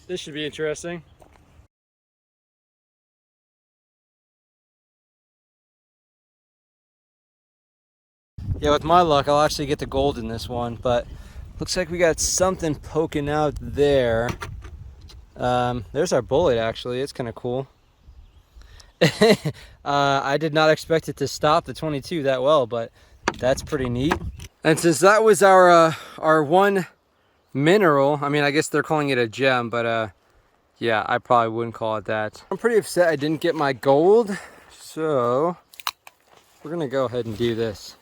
This should be interesting. Yeah, with my luck, I'll actually get the gold in this one, but looks like we got something poking out there. There's our bullet, actually. It's kind of cool. I did not expect it to stop the 22 that well, but that's pretty neat. And since that was our one mineral, I mean, I guess they're calling it a gem, but yeah, I probably wouldn't call it that. I'm pretty upset I didn't get my gold, so we're gonna go ahead and do this.